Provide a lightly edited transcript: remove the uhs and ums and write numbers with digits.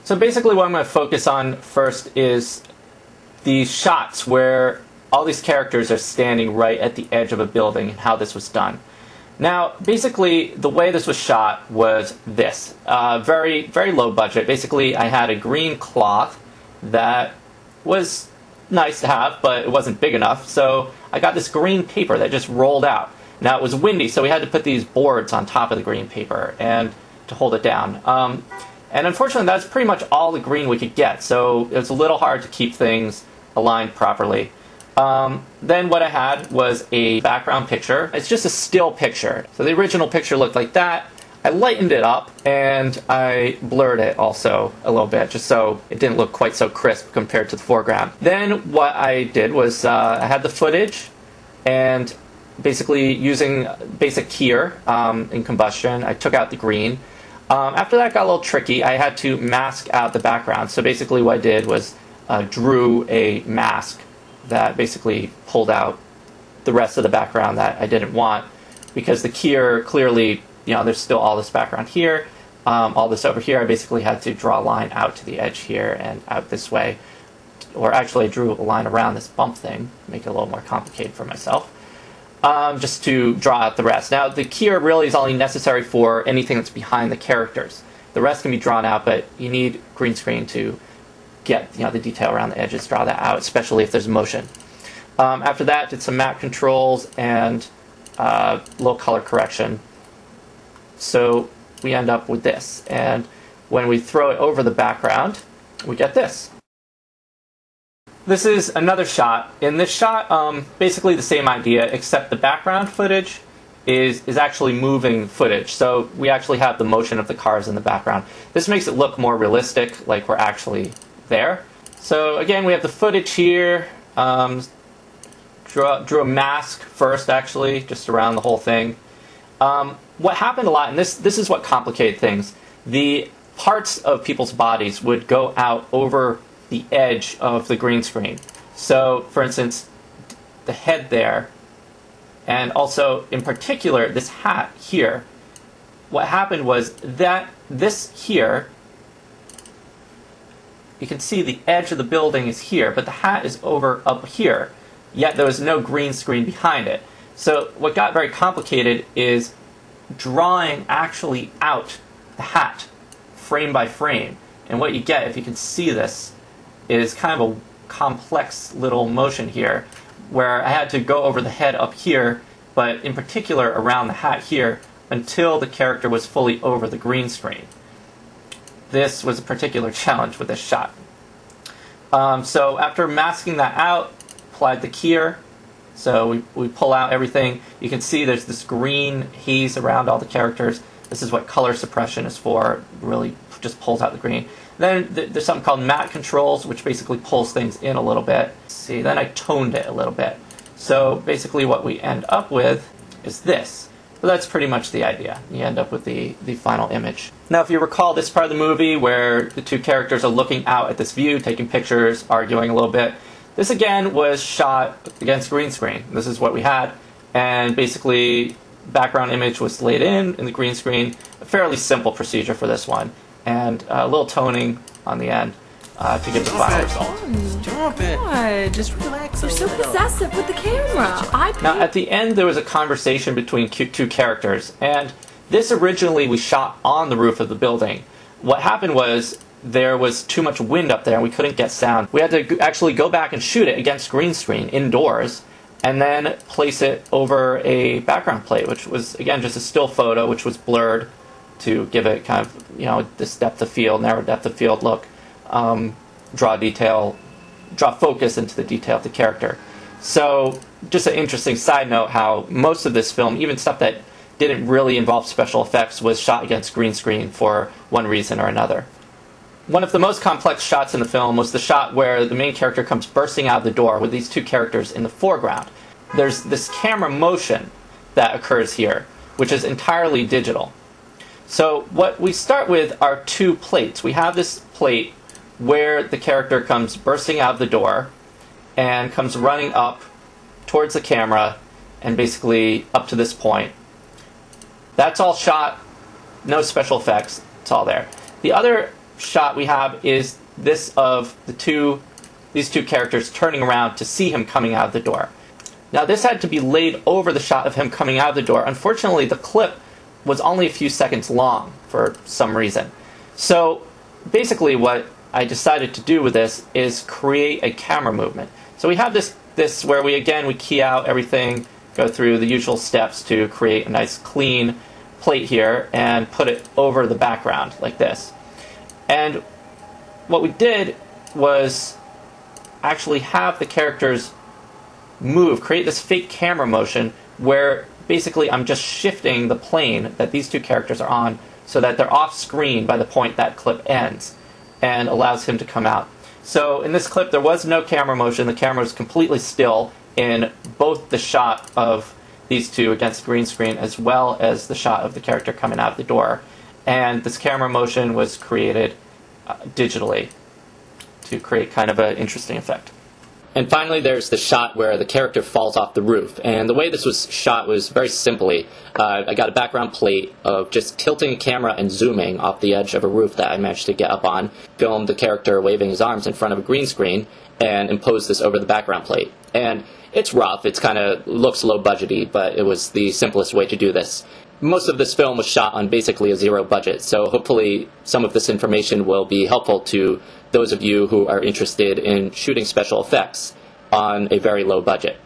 So basically what I'm going to focus on first is these shots where all these characters are standing right at the edge of a building and how this was done. Now, basically, the way this was shot was this. Very, very low budget. Basically, I had a green cloth that was nice to have, but it wasn't big enough. So I got this green paper that just rolled out. Now, it was windy, so we had to put these boards on top of the green paper and to hold it down. And unfortunately, that's pretty much all the green we could get. So it was a little hard to keep things aligned properly. Then what I had was a background picture. It's just a still picture. So the original picture looked like that. I lightened it up and I blurred it also a little bit just so it didn't look quite so crisp compared to the foreground. Then what I did was I had the footage and basically using basic keyer in combustion, I took out the green. After that got a little tricky. I had to mask out the background. So basically what I did was drew a mask that basically pulled out the rest of the background that I didn't want, because the keyer clearly, you know, there's still all this background here, all this over here. I basically had to draw a line out to the edge here and out this way. Or actually I drew a line around this bump thing, make it a little more complicated for myself, just to draw out the rest. Now the keyer really is only necessary for anything that's behind the characters. The rest can be drawn out, but you need green screen to get, you know, the detail around the edges, draw that out, especially if there's motion. After that, did some matte controls and a little color correction. So we end up with this. And when we throw it over the background, we get this. This is another shot. In this shot, basically the same idea, except the background footage is actually moving footage. So we actually have the motion of the cars in the background. This makes it look more realistic, like we're actually there. So again, we have the footage here. Drew a mask first, actually, just around the whole thing. What happened a lot, and this is what complicated things, the parts of people's bodies would go out over the edge of the green screen. So, for instance, the head there, and also, in particular, this hat here. What happened was that this here, you can see the edge of the building is here, but the hat is over up here, yet there was no green screen behind it. So what got very complicated is drawing actually out the hat, frame by frame. And what you get, if you can see this, is kind of a complex little motion here, where I had to go over the head up here, but in particular around the hat here, until the character was fully over the green screen. This was a particular challenge with this shot. So after masking that out, applied the keyer. So we pull out everything. You can see there's this green haze around all the characters. This is what color suppression is for. It really just pulls out the green. Then there's something called matte controls, which basically pulls things in a little bit. See, then I toned it a little bit. So basically what we end up with is this. But that's pretty much the idea. You end up with the final image. Now, if you recall this part of the movie where the two characters are looking out at this view, taking pictures, arguing a little bit, this again was shot against green screen. This is what we had. And basically, background image was laid in the green screen. A fairly simple procedure for this one. And a little toning on the end to get the final result. Stop it. God, Just relax. you're so possessive with the camera. Now, at the end, there was a conversation between two characters, and this originally we shot on the roof of the building. What happened was there was too much wind up there, and we couldn't get sound. We had to actually go back and shoot it against green screen indoors, and then place it over a background plate, which was, again, just a still photo, which was blurred to give it kind of, you know, this depth of field, narrow depth of field look. Draw focus into the detail of the character. So, just an interesting side note how most of this film, even stuff that didn't really involve special effects, was shot against green screen for one reason or another. One of the most complex shots in the film was the shot where the main character comes bursting out of the door with these two characters in the foreground. There's this camera motion that occurs here, which is entirely digital. So what we start with are two plates. We have this plate where the character comes bursting out of the door and comes running up towards the camera and basically up to this point. That's all shot, no special effects, it's all there. The other shot we have is this of these two characters turning around to see him coming out of the door. Now this had to be laid over the shot of him coming out of the door. Unfortunately, the clip was only a few seconds long for some reason. So basically what I decided to do with this is create a camera movement. So we have this where we key out everything, go through the usual steps to create a nice clean plate here and put it over the background like this. And what we did was actually have the characters move, create this fake camera motion where basically I'm just shifting the plane that these two characters are on so that they're off screen by the point that clip ends and allows him to come out. So in this clip there was no camera motion, the camera was completely still in both the shot of these two against the green screen as well as the shot of the character coming out the door. And this camera motion was created digitally to create kind of an interesting effect. And finally, there's the shot where the character falls off the roof. And the way this was shot was very simply, I got a background plate of just tilting a camera and zooming off the edge of a roof that I managed to get up on, filmed the character waving his arms in front of a green screen, and imposed this over the background plate. And it's rough, it's kind of looks low budgety, but it was the simplest way to do this. Most of this film was shot on basically a zero budget, so hopefully some of this information will be helpful to those of you who are interested in shooting special effects on a very low budget.